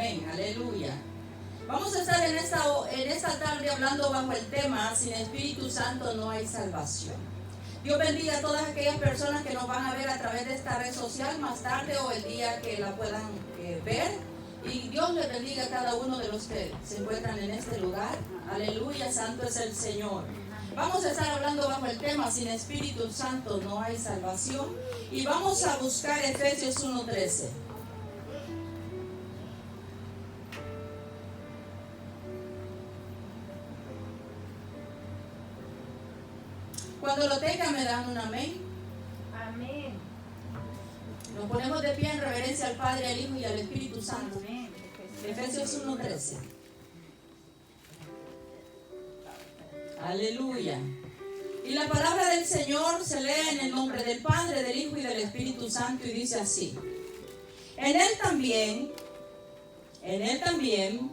amén, aleluya. Vamos a estar en esta tarde hablando bajo el tema: sin Espíritu Santo no hay salvación. Dios bendiga a todas aquellas personas que nos van a ver a través de esta red social más tarde o el día que la puedan ver. Y Dios les bendiga a cada uno de los que se encuentran en este lugar. Aleluya, santo es el Señor. Vamos a estar hablando bajo el tema: sin Espíritu Santo no hay salvación. Y vamos a buscar Efesios 1:13. Cuando lo tengan, me dan un amén. Amén. Nos ponemos de pie en reverencia al Padre, al Hijo y al Espíritu Santo. Amén. Efesios 1:13. Aleluya. Y la palabra del Señor se lee en el nombre del Padre, del Hijo y del Espíritu Santo, y dice así: En él también,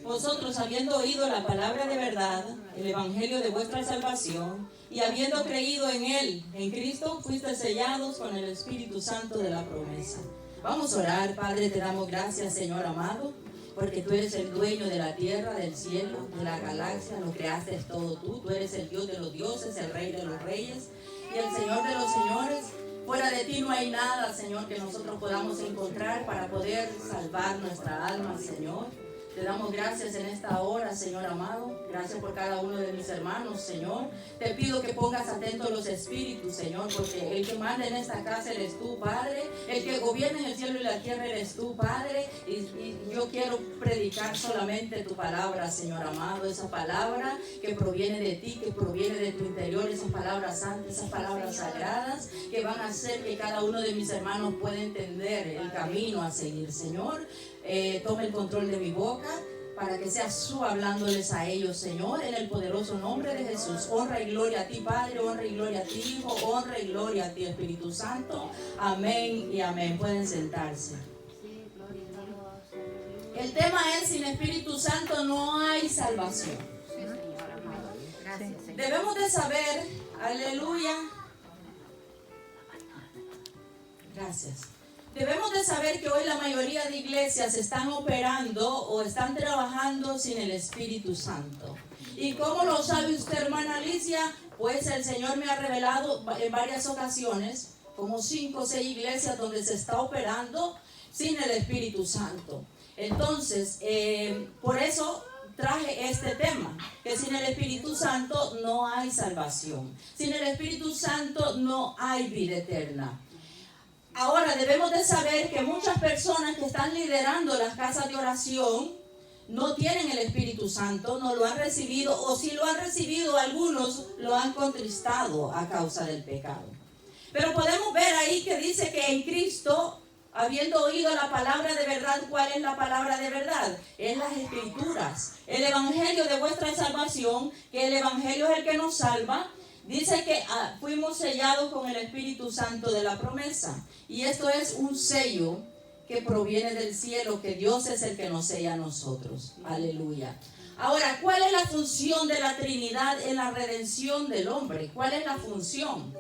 vosotros, habiendo oído la palabra de verdad, el evangelio de vuestra salvación, y habiendo creído en él, en Cristo, fuisteis sellados con el Espíritu Santo de la promesa. Vamos a orar. Padre, te damos gracias, Señor amado, porque tú eres el dueño de la tierra, del cielo, de la galaxia, lo creaste todo tú. Tú eres el Dios de los dioses, el Rey de los reyes y el Señor de los señores. Fuera de ti no hay nada, Señor, que nosotros podamos encontrar para poder salvar nuestra alma, Señor. Te damos gracias en esta hora, Señor amado. Gracias por cada uno de mis hermanos, Señor. Te pido que pongas atentos los espíritus, Señor, porque el que manda en esta casa eres tú, Padre. El que gobierna en el cielo y la tierra eres tú, Padre. Y yo quiero predicar solamente tu palabra, Señor amado. Esa palabra que proviene de ti, que proviene de tu interior. Esas palabras santas, esas palabras sagradas que van a hacer que cada uno de mis hermanos pueda entender el camino a seguir, Señor. Tome el control de mi boca para que seas tú hablándoles a ellos, Señor, en el poderoso nombre de Jesús. Honra y gloria a ti, Padre, honra y gloria a ti, Hijo, honra y gloria a ti, Espíritu Santo. Amén y amén. Pueden sentarse. El tema es: sin Espíritu Santo no hay salvación. Debemos de saber, aleluya, gracias. Debemos de saber que hoy la mayoría de iglesias están operando o están trabajando sin el Espíritu Santo. ¿Y cómo lo sabe usted, hermana Alicia? Pues el Señor me ha revelado en varias ocasiones, como 5 o 6 iglesias donde se está operando sin el Espíritu Santo. Entonces, por eso traje este tema, que sin el Espíritu Santo no hay salvación. Sin el Espíritu Santo no hay vida eterna. Ahora debemos de saber que muchas personas que están liderando las casas de oración no tienen el Espíritu Santo, no lo han recibido, o si lo han recibido, algunos lo han contristado a causa del pecado. Pero podemos ver ahí que dice que en Cristo, habiendo oído la palabra de verdad, ¿cuál es la palabra de verdad? Es las Escrituras, el evangelio de vuestra salvación, que el evangelio es el que nos salva. Dice que fuimos sellados con el Espíritu Santo de la promesa. Y esto es un sello que proviene del cielo, que Dios es el que nos sella a nosotros. Aleluya. Ahora, ¿cuál es la función de la Trinidad en la redención del hombre? ¿Cuál es la función?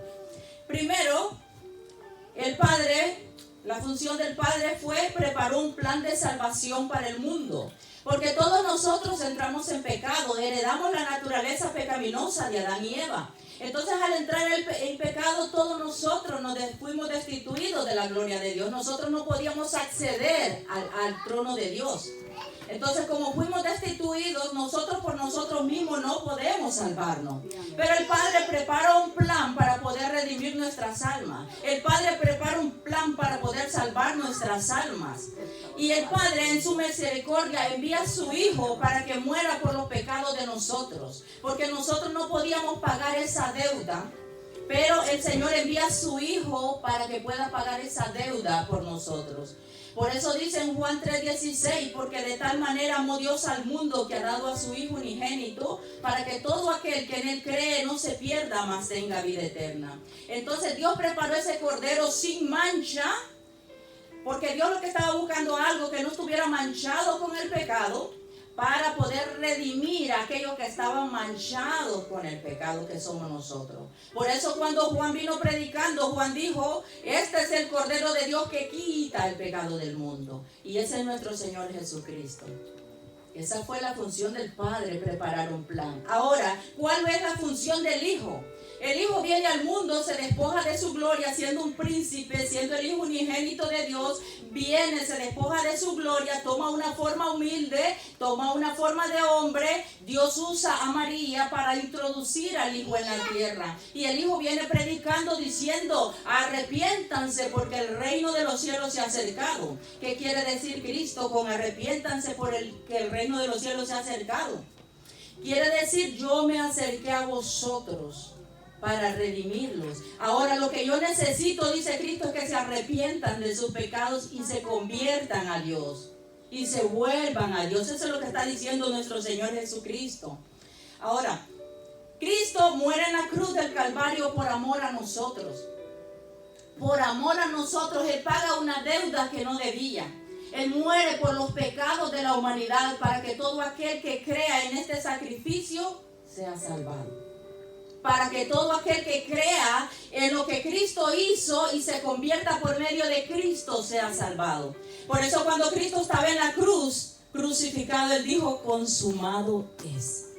Primero, el Padre, la función del Padre preparó un plan de salvación para el mundo. Porque todos nosotros entramos en pecado, heredamos la naturaleza pecaminosa de Adán y Eva. Entonces, al entrar en pecado, todos nosotros fuimos destituidos de la gloria de Dios. Nosotros no podíamos acceder al trono de Dios. Entonces, como fuimos destituidos, nosotros por nosotros mismos no podemos salvarnos. Pero el Padre prepara un plan para poder redimir nuestras almas. El Padre prepara un plan para poder salvar nuestras almas. Y el Padre, en su misericordia, envía a su Hijo para que muera por los pecados de nosotros. Porque nosotros no podíamos pagar esa deuda. Pero el Señor envía a su Hijo para que pueda pagar esa deuda por nosotros. Por eso dice en Juan 3:16, porque de tal manera amó Dios al mundo que ha dado a su Hijo unigénito, para que todo aquel que en él cree no se pierda, mas tenga vida eterna. Entonces Dios preparó ese cordero sin mancha, porque Dios lo que estaba buscando algo que no estuviera manchado con el pecado, para poder redimir a aquellos que estaban manchados con el pecado que somos nosotros. Por eso cuando Juan vino predicando, Juan dijo, este es el Cordero de Dios que quita el pecado del mundo. Y ese es nuestro Señor Jesucristo. Esa fue la función del Padre, preparar un plan. Ahora, ¿cuál es la función del Hijo? El Hijo viene al mundo, se despoja de su gloria, siendo un príncipe, siendo el Hijo unigénito de Dios. Viene, se despoja de su gloria, toma una forma humilde, toma una forma de hombre. Dios usa a María para introducir al Hijo en la tierra. Y el Hijo viene predicando, diciendo, arrepiéntanse porque el reino de los cielos se ha acercado. ¿Qué quiere decir Cristo con arrepiéntanse porque el reino de los cielos se ha acercado? Quiere decir, yo me acerqué a vosotros para redimirlos. Ahora lo que yo necesito, dice Cristo, es que se arrepientan de sus pecados y se conviertan a Dios. Y se vuelvan a Dios. Eso es lo que está diciendo nuestro Señor Jesucristo. Ahora, Cristo muere en la cruz del Calvario por amor a nosotros. Por amor a nosotros, Él paga una deuda que no debía. Él muere por los pecados de la humanidad para que todo aquel que crea en este sacrificio sea salvado. Para que todo aquel que crea en lo que Cristo hizo y se convierta por medio de Cristo sea salvado. Por eso cuando Cristo estaba en la cruz, crucificado, Él dijo, consumado es.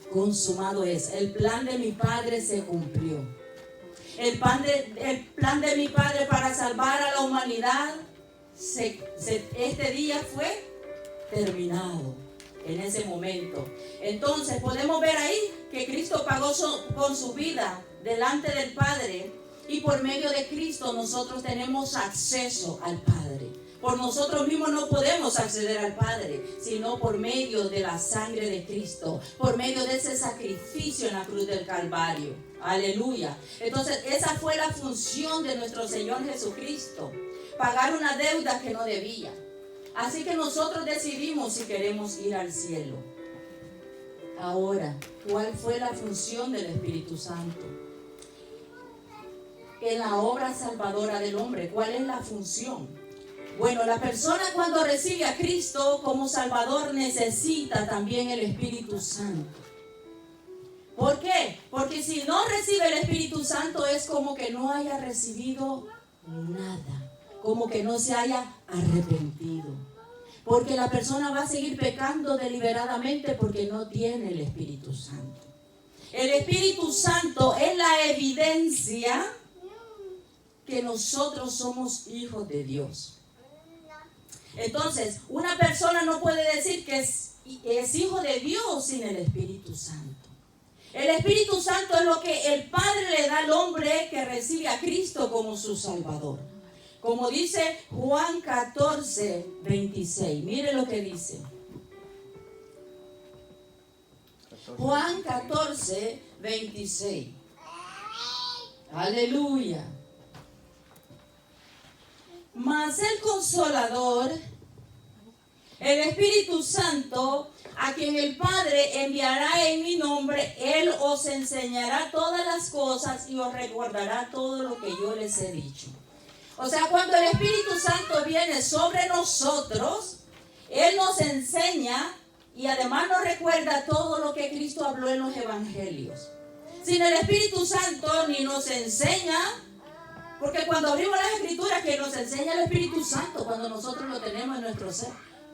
Consumado es. El plan de mi Padre se cumplió. El plan de mi Padre para salvar a la humanidad, este día fue terminado. En ese momento. Entonces podemos ver ahí que Cristo pagó con su vida delante del Padre, y por medio de Cristo nosotros tenemos acceso al Padre. Por nosotros mismos no podemos acceder al Padre, sino por medio de la sangre de Cristo, por medio de ese sacrificio en la cruz del Calvario. Aleluya. Entonces esa fue la función de nuestro Señor Jesucristo, pagar una deuda que no debía. Así que nosotros decidimos si queremos ir al cielo. Ahora, ¿cuál fue la función del Espíritu Santo? En la obra salvadora del hombre, ¿cuál es la función? Bueno, la persona cuando recibe a Cristo como Salvador necesita también el Espíritu Santo. ¿Por qué? Porque si no recibe el Espíritu Santo es como que no haya recibido nada. Como que no se haya arrepentido. Porque la persona va a seguir pecando deliberadamente porque no tiene el Espíritu Santo. El Espíritu Santo es la evidencia que nosotros somos hijos de Dios. Entonces, una persona no puede decir que es hijo de Dios sin el Espíritu Santo. El Espíritu Santo es lo que el Padre le da al hombre que recibe a Cristo como su Salvador. Como dice Juan 14, 26. Mire lo que dice. Juan 14, 26. Aleluya. Mas el Consolador, el Espíritu Santo, a quien el Padre enviará en mi nombre, Él os enseñará todas las cosas y os recordará todo lo que yo les he dicho. O sea, cuando el Espíritu Santo viene sobre nosotros, Él nos enseña y además nos recuerda todo lo que Cristo habló en los evangelios. Sin el Espíritu Santo ni nos enseña, porque cuando abrimos las Escrituras, que nos enseña el Espíritu Santo cuando nosotros lo tenemos en nuestro ser.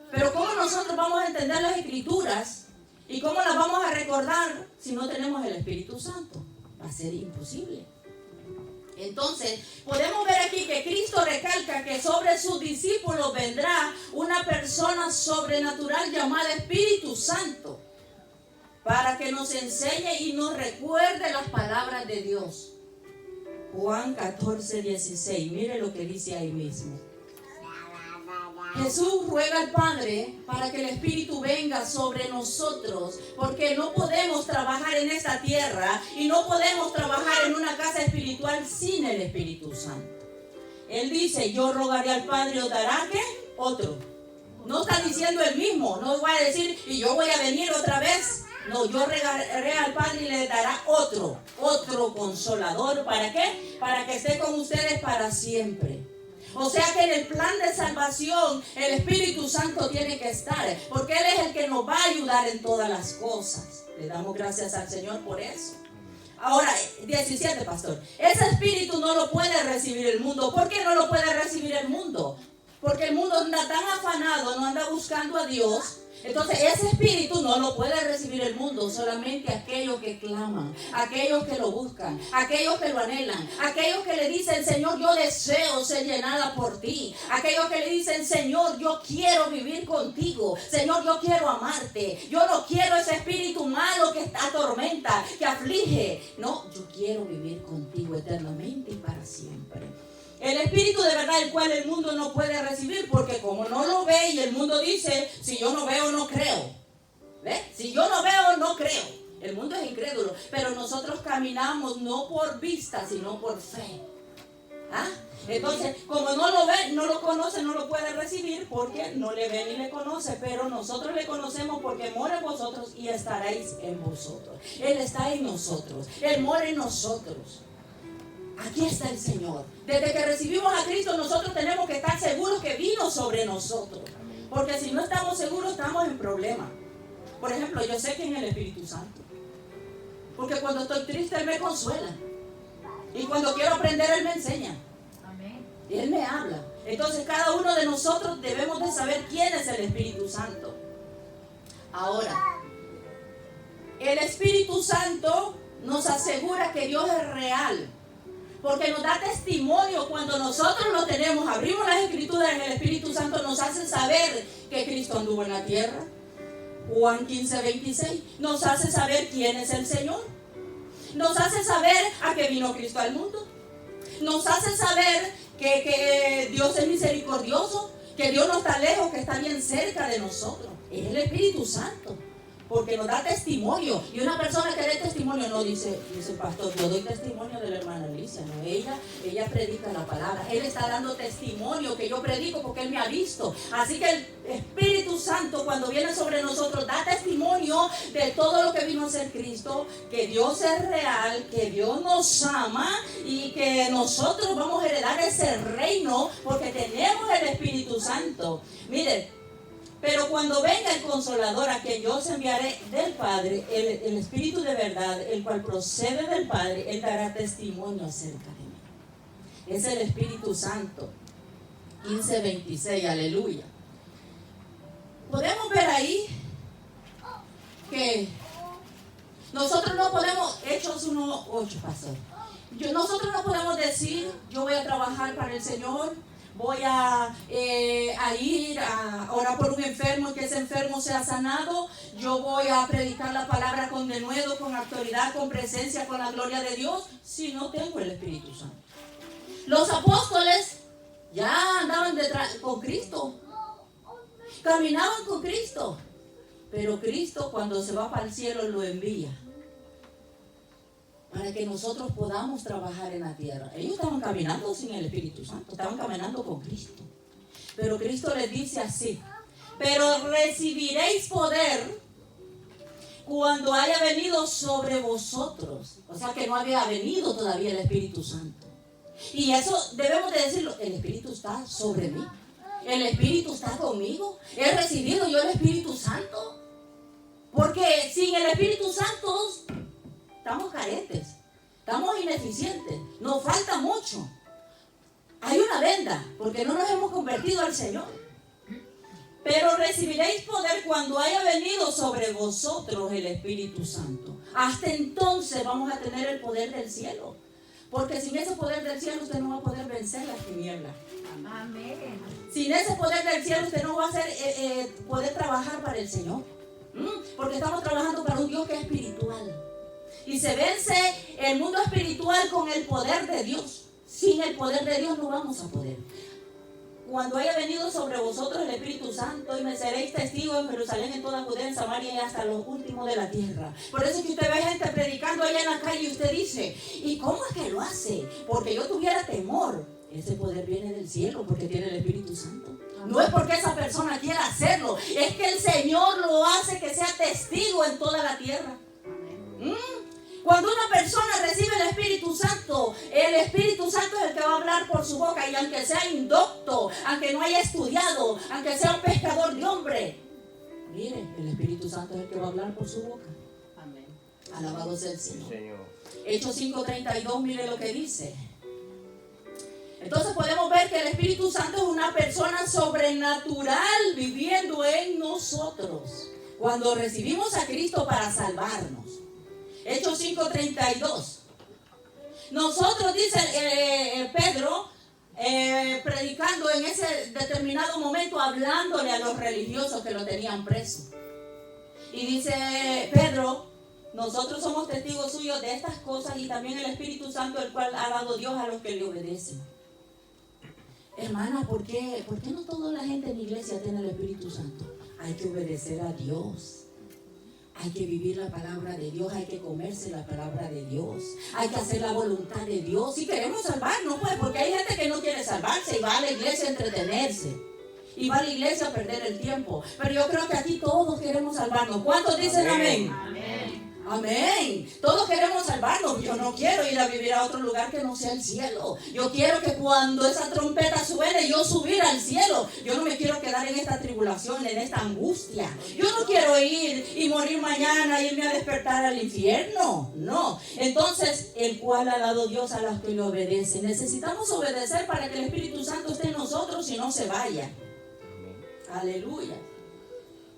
Pero ¿cómo nosotros vamos a entender las Escrituras y cómo las vamos a recordar si no tenemos el Espíritu Santo? Va a ser imposible. Entonces, podemos ver aquí que Cristo recalca que sobre sus discípulos vendrá una persona sobrenatural llamada Espíritu Santo para que nos enseñe y nos recuerde las palabras de Dios. Juan 14, 16. Mire lo que dice ahí mismo. Jesús ruega al Padre para que el Espíritu venga sobre nosotros, porque no podemos trabajar en esta tierra y no podemos trabajar en una casa espiritual sin el Espíritu Santo. Él dice, yo rogaré al Padre, ¿os dará qué? Otro. No está diciendo el mismo, no va a decir, y yo voy a venir otra vez. No, yo regaré al Padre y le dará otro consolador. ¿Para qué? Para que esté con ustedes para siempre. O sea que en el plan de salvación el Espíritu Santo tiene que estar, porque Él es el que nos va a ayudar en todas las cosas. Le damos gracias al Señor por eso. Ahora, 17, pastor. Ese espíritu no lo puede recibir el mundo. ¿Por qué no lo puede recibir el mundo? Porque el mundo anda tan afanado, no anda buscando a Dios. Entonces ese espíritu no lo puede recibir el mundo, solamente aquellos que claman, aquellos que lo buscan, aquellos que lo anhelan, aquellos que le dicen, Señor, yo deseo ser llenada por ti, aquellos que le dicen, Señor, yo quiero vivir contigo, Señor, yo quiero amarte, yo no quiero ese espíritu malo que atormenta, que aflige, no, yo quiero vivir contigo eternamente y para siempre. El espíritu de verdad, el cual el mundo no puede recibir, porque como no lo ve y el mundo dice, si yo no veo, no creo. ¿Ves? Si yo no veo, no creo. El mundo es incrédulo, pero nosotros caminamos no por vista, sino por fe. ¿Ah? Entonces, como no lo ve, no lo conoce, no lo puede recibir, porque no le ve ni le conoce, pero nosotros le conocemos porque mora en vosotros y estaréis en vosotros. Él está en nosotros, Él mora en nosotros. Aquí está el Señor. Desde que recibimos a Cristo, nosotros tenemos que estar seguros que vino sobre nosotros. Porque si no estamos seguros, estamos en problemas. Por ejemplo, yo sé que en el Espíritu Santo. Porque cuando estoy triste, Él me consuela. Y cuando quiero aprender, Él me enseña. Y Él me habla. Entonces, cada uno de nosotros debemos de saber quién es el Espíritu Santo. Ahora, el Espíritu Santo nos asegura que Dios es real. Porque nos da testimonio cuando nosotros lo tenemos, abrimos las Escrituras en el Espíritu Santo, nos hace saber que Cristo anduvo en la tierra. Juan 15:26 nos hace saber quién es el Señor. Nos hace saber a qué vino Cristo al mundo. Nos hace saber que Dios es misericordioso, que Dios no está lejos, que está bien cerca de nosotros. Es el Espíritu Santo. Porque nos da testimonio. Y una persona que dé testimonio no dice el pastor, yo doy testimonio de la hermana Alicia. No, ella predica la palabra. Él está dando testimonio que yo predico porque Él me ha visto. Así que el Espíritu Santo, cuando viene sobre nosotros, da testimonio de todo lo que vino a ser Cristo, que Dios es real, que Dios nos ama y que nosotros vamos a heredar ese reino porque tenemos el Espíritu Santo. Miren, pero cuando venga el Consolador, a quien yo os enviaré del Padre, el Espíritu de verdad, el cual procede del Padre, Él dará testimonio acerca de mí. Es el Espíritu Santo. 15:26, aleluya. Podemos ver ahí que nosotros no podemos, Hechos 1:8, pastor. Nosotros no podemos decir, yo voy a trabajar para el Señor, voy a ir a orar por un enfermo, que ese enfermo sea sanado. Yo voy a predicar la palabra con denuedo, con autoridad, con presencia, con la gloria de Dios, si no tengo el Espíritu Santo. Los apóstoles ya andaban detrás con Cristo, caminaban con Cristo, pero Cristo cuando se va para el cielo lo envía para que nosotros podamos trabajar en la tierra. Ellos estaban caminando sin el Espíritu Santo, estaban caminando con Cristo. Pero Cristo les dice así, pero recibiréis poder cuando haya venido sobre vosotros. O sea que no había venido todavía el Espíritu Santo. Y eso debemos de decirlo, el Espíritu está sobre mí. El Espíritu está conmigo. He recibido yo el Espíritu Santo. Porque sin el Espíritu Santo estamos carentes, estamos ineficientes, nos falta mucho. Hay una venda, porque no nos hemos convertido al Señor. Pero recibiréis poder cuando haya venido sobre vosotros el Espíritu Santo. Hasta entonces vamos a tener el poder del cielo. Porque sin ese poder del cielo usted no va a poder vencer las tinieblas. Amén. Sin ese poder del cielo usted no va a poder trabajar para el Señor. Porque estamos trabajando para un Dios que es espiritual. Y se vence el mundo espiritual con el poder de Dios. Sin el poder de Dios no vamos a poder. Cuando haya venido sobre vosotros el Espíritu Santo, y me seréis testigos en Jerusalén, en toda Judea, en Samaria y hasta los últimos de la tierra. Por eso es que usted ve gente predicando allá en la calle y usted dice, ¿y cómo es que lo hace? Porque yo tuviera temor. Ese poder viene del cielo porque tiene el Espíritu Santo. No es porque esa persona quiera hacerlo, es que el Señor lo hace que sea testigo en toda la tierra. Cuando una persona recibe el Espíritu Santo es el que va a hablar por su boca. Y aunque sea indocto, aunque no haya estudiado, aunque sea un pescador de hombre, mire, el Espíritu Santo es el que va a hablar por su boca. Amén. Alabado sea el Señor. Hechos 5:32, mire lo que dice. Entonces podemos ver que el Espíritu Santo es una persona sobrenatural viviendo en nosotros cuando recibimos a Cristo para salvarnos. Hechos 5:32. Nosotros, dice Pedro, predicando en ese determinado momento, hablándole a los religiosos que lo tenían preso. Y dice Pedro: nosotros somos testigos suyos de estas cosas y también el Espíritu Santo, el cual ha dado Dios a los que le obedecen. Hermana, ¿por qué no toda la gente en la iglesia tiene el Espíritu Santo? Hay que obedecer a Dios. Hay que vivir la palabra de Dios, hay que comerse la palabra de Dios, hay que hacer la voluntad de Dios. Si queremos salvarnos, pues, porque hay gente que no quiere salvarse y va a la iglesia a entretenerse. Y va a la iglesia a perder el tiempo. Pero yo creo que aquí todos queremos salvarnos. ¿Cuántos dicen amén? Amén. Amén. Todos queremos salvarnos. Yo no quiero ir a vivir a otro lugar que no sea el cielo. Yo quiero que cuando esa trompeta suene, yo subir al cielo. Yo no me quiero quedar en esta tribulación, en esta angustia. Yo no quiero ir y morir mañana, irme a despertar al infierno. No. Entonces, el cual ha dado Dios a los que le obedecen. Necesitamos obedecer para que el Espíritu Santo esté en nosotros y no se vaya. Aleluya.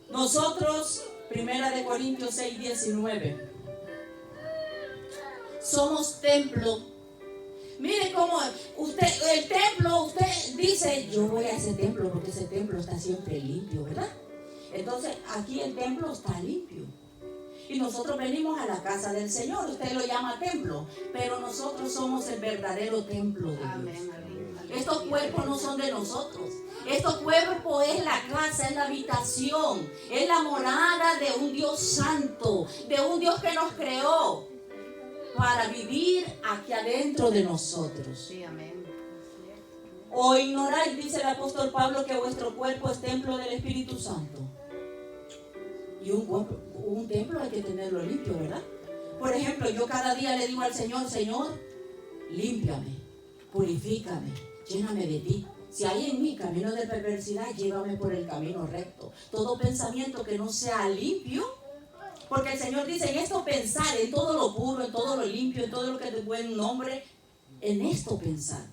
Nosotros, 1 Corintios 6:19, somos templo. Mire cómo el templo, usted dice: yo voy a ese templo porque ese templo está siempre limpio, ¿verdad? Entonces aquí el templo está limpio. Y nosotros venimos a la casa del Señor. Usted lo llama templo, pero nosotros somos el verdadero templo de Dios. Amén. Estos cuerpos no son de nosotros. Estos cuerpos es la casa, es la habitación, es la morada de un Dios santo, de un Dios que nos creó para vivir aquí adentro de nosotros. Sí, amén. O ignoráis, dice el apóstol Pablo, que vuestro cuerpo es templo del Espíritu Santo. Y un templo hay que tenerlo limpio, ¿verdad? Por ejemplo, yo cada día le digo al Señor: Señor, límpiame, purifícame, lléname de ti. Si hay en mí camino de perversidad, llévame por el camino recto. Todo pensamiento que no sea limpio, porque el Señor dice: en esto pensar, en todo lo puro, en todo lo limpio, en todo lo que es de buen nombre, en esto pensar.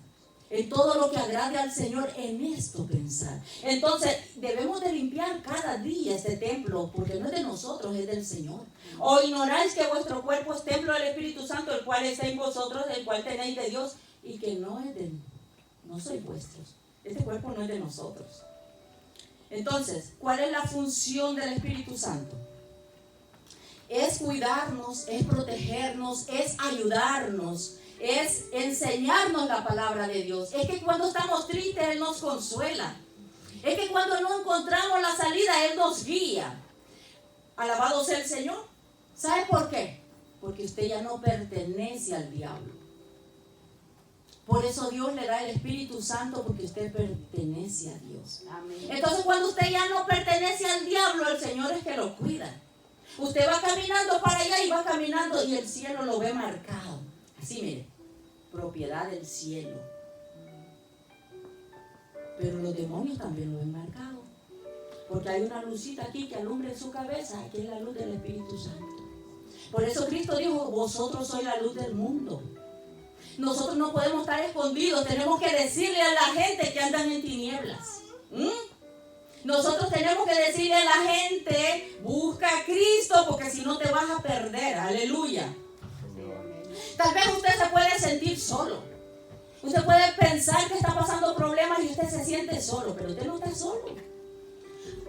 En todo lo que agrade al Señor, en esto pensar. Entonces, debemos de limpiar cada día este templo, porque no es de nosotros, es del Señor. ¿O ignoráis que vuestro cuerpo es templo del Espíritu Santo, el cual está en vosotros, el cual tenéis de Dios, y que no sois vuestros? Este cuerpo no es de nosotros. Entonces, ¿cuál es la función del Espíritu Santo? Es cuidarnos, es protegernos, es ayudarnos, es enseñarnos la palabra de Dios. Es que cuando estamos tristes, Él nos consuela. Es que cuando no encontramos la salida, Él nos guía. Alabado sea el Señor. ¿Sabe por qué? Porque usted ya no pertenece al diablo. Por eso Dios le da el Espíritu Santo, porque usted pertenece a Dios. Amén. Entonces, cuando usted ya no pertenece al diablo, el Señor es que lo cuida. Usted va caminando para allá y va caminando y el cielo lo ve marcado. Así, mire, propiedad del cielo. Pero los demonios también lo ven marcado, porque hay una lucita aquí que alumbra en su cabeza, que es la luz del Espíritu Santo. Por eso Cristo dijo: vosotros sois la luz del mundo. Nosotros no podemos estar escondidos, tenemos que decirle a la gente que andan en tinieblas. Nosotros tenemos que decirle a la gente: busca a Cristo, porque si no te vas a perder. Aleluya. Tal vez usted se puede sentir solo. Usted puede pensar que está pasando problemas y usted se siente solo, pero usted no está solo.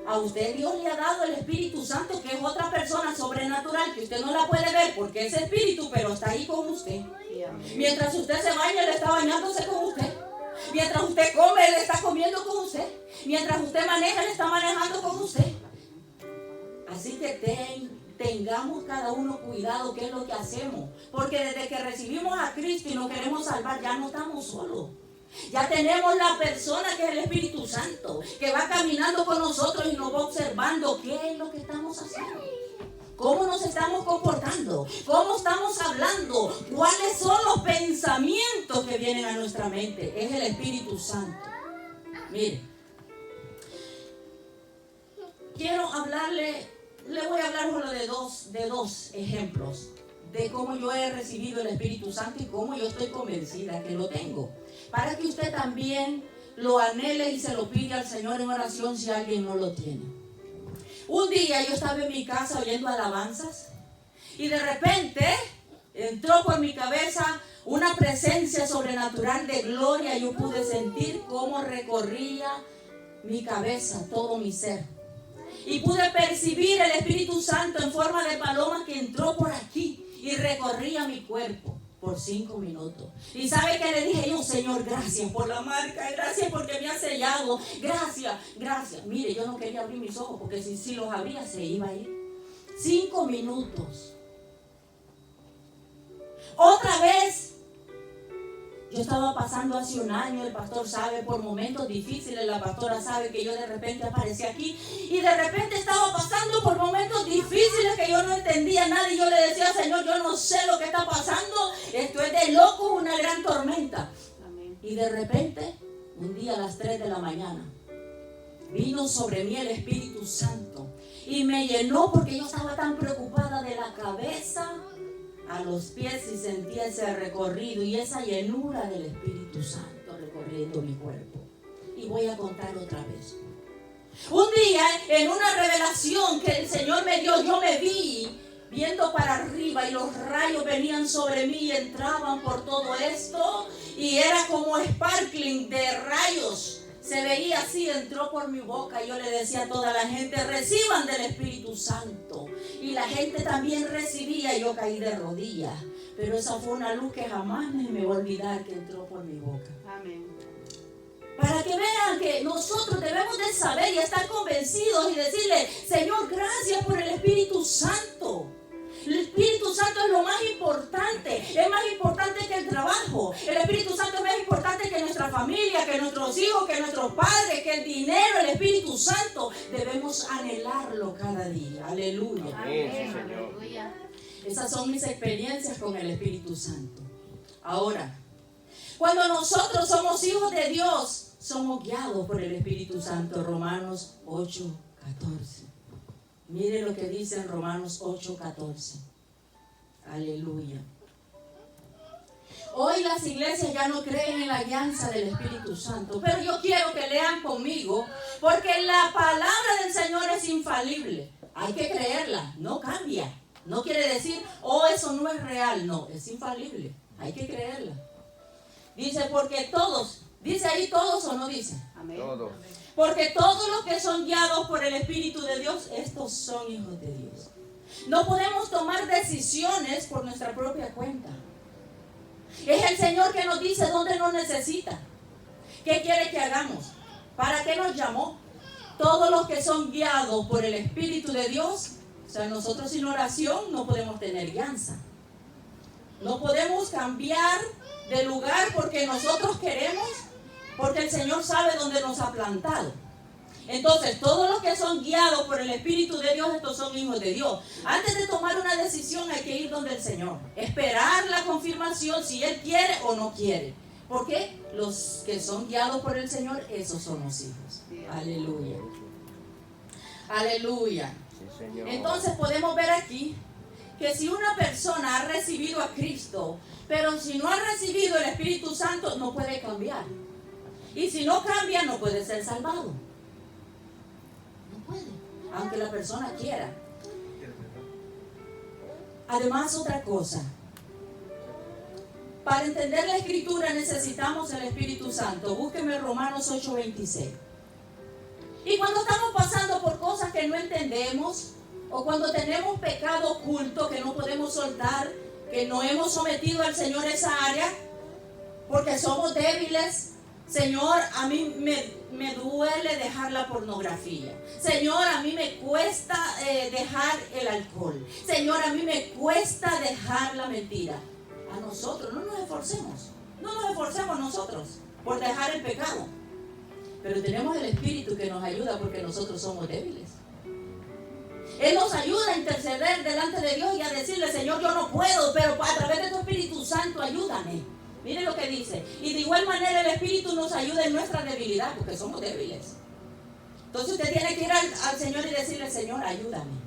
A usted Dios le ha dado el Espíritu Santo, que es otra persona sobrenatural, que usted no la puede ver porque es espíritu, pero está ahí con usted. Mientras usted se baña, Él está bañándose con usted. Mientras usted come, Él está comiendo con usted. Mientras usted maneja, Él está manejando con usted. Así que tengamos cada uno cuidado qué es lo que hacemos. Porque desde que recibimos a Cristo y nos queremos salvar, ya no estamos solos. Ya tenemos la persona que es el Espíritu Santo, que va caminando con nosotros y nos va observando qué es lo que estamos haciendo. ¿Cómo nos estamos comportando? ¿Cómo estamos hablando? ¿Cuáles son los pensamientos que vienen a nuestra mente? Es el Espíritu Santo. Mire, quiero hablarle, le voy a hablar solo de dos ejemplos de cómo yo he recibido el Espíritu Santo y cómo yo estoy convencida que lo tengo. Para que usted también lo anhele y se lo pida al Señor en oración si alguien no lo tiene. Un día yo estaba en mi casa oyendo alabanzas y de repente entró por mi cabeza una presencia sobrenatural de gloria. Yo pude sentir cómo recorría mi cabeza, todo mi ser. Y pude percibir el Espíritu Santo en forma de paloma que entró por aquí y recorría mi cuerpo por 5 minutos. ¿Y sabe qué le dije yo? Señor, gracias por la marca, gracias porque me ha sellado, gracias, gracias. Mire, yo no quería abrir mis ojos porque si los abría se iba a ir. 5 minutos. Otra vez, yo estaba pasando hace un año, el pastor sabe, por momentos difíciles, la pastora sabe que yo de repente aparecí aquí y de repente estaba pasando por momentos difíciles que yo no entendía nada y yo le decía, Señor, yo no sé lo que está pasando, esto es de loco, una gran tormenta. Amén. Y de repente, un día a las 3 de la mañana, vino sobre mí el Espíritu Santo y me llenó porque yo estaba tan preocupada de la cabeza a los pies y sentía ese recorrido y esa llenura del Espíritu Santo recorriendo mi cuerpo. Y voy a contar otra vez. Un día, en una revelación que el Señor me dio, yo me vi viendo para arriba y los rayos venían sobre mí y entraban por todo esto y era como sparkling de rayos. Se veía así, entró por mi boca y yo le decía a toda la gente, reciban del Espíritu Santo. Y la gente también recibía y yo caí de rodillas. Pero esa fue una luz que jamás me voy a olvidar que entró por mi boca. Amén. Para que vean que nosotros debemos de saber y estar convencidos y decirle, Señor, gracias por el Espíritu Santo. El Espíritu Santo es lo más importante, es más importante que el trabajo. El Espíritu Santo es más importante que nuestra familia, que nuestros hijos, que nuestros padres, que el dinero. El Espíritu Santo debemos anhelarlo cada día. Aleluya. Amén, Señor. Esas son mis experiencias con el Espíritu Santo. Ahora, cuando nosotros somos hijos de Dios, somos guiados por el Espíritu Santo. Romanos 8:14. Mire lo que dice en Romanos 8:14. Aleluya. Hoy las iglesias ya no creen en la guianza del Espíritu Santo, pero yo quiero que lean conmigo, porque la palabra del Señor es infalible. Hay que creerla, no cambia. No quiere decir, oh, eso no es real. No, es infalible. Hay que creerla. Dice, porque todos, dice ahí todos o no dice. Amén. Todos. Porque todos los que son guiados por el Espíritu de Dios, estos son hijos de Dios. No podemos tomar decisiones por nuestra propia cuenta. Es el Señor que nos dice dónde nos necesita. ¿Qué quiere que hagamos? ¿Para qué nos llamó? Todos los que son guiados por el Espíritu de Dios, o sea, nosotros sin oración no podemos tener guianza. No podemos cambiar de lugar porque nosotros queremos, porque el Señor sabe dónde nos ha plantado. Entonces, todos los que son guiados por el Espíritu de Dios, estos son hijos de Dios. Antes de tomar una decisión hay que ir donde el Señor. Esperar la confirmación si Él quiere o no quiere. Porque los que son guiados por el Señor, esos son los hijos. Aleluya. Aleluya. Sí, Señor. Entonces podemos ver aquí que si una persona ha recibido a Cristo, pero si no ha recibido el Espíritu Santo, no puede cambiar. Y si no cambia, no puede ser salvado. No puede, aunque la persona quiera. Además, otra cosa. Para entender la Escritura necesitamos el Espíritu Santo. Búsqueme Romanos 8:26. Y cuando estamos pasando por cosas que no entendemos, o cuando tenemos pecado oculto que no podemos soltar, que no hemos sometido al Señor esa área, porque somos débiles. Señor, a mí me duele dejar la pornografía. Señor, a mí me cuesta dejar el alcohol. Señor, a mí me cuesta dejar la mentira. A nosotros, no nos esforcemos nosotros por dejar el pecado. Pero tenemos el Espíritu que nos ayuda porque nosotros somos débiles. Él nos ayuda a interceder delante de Dios y a decirle: Señor, yo no puedo, pero a través de tu Espíritu Santo ayúdame. Miren lo que dice. Y de igual manera el Espíritu nos ayuda en nuestra debilidad, porque somos débiles. Entonces usted tiene que ir al Señor y decirle: Señor, ayúdame.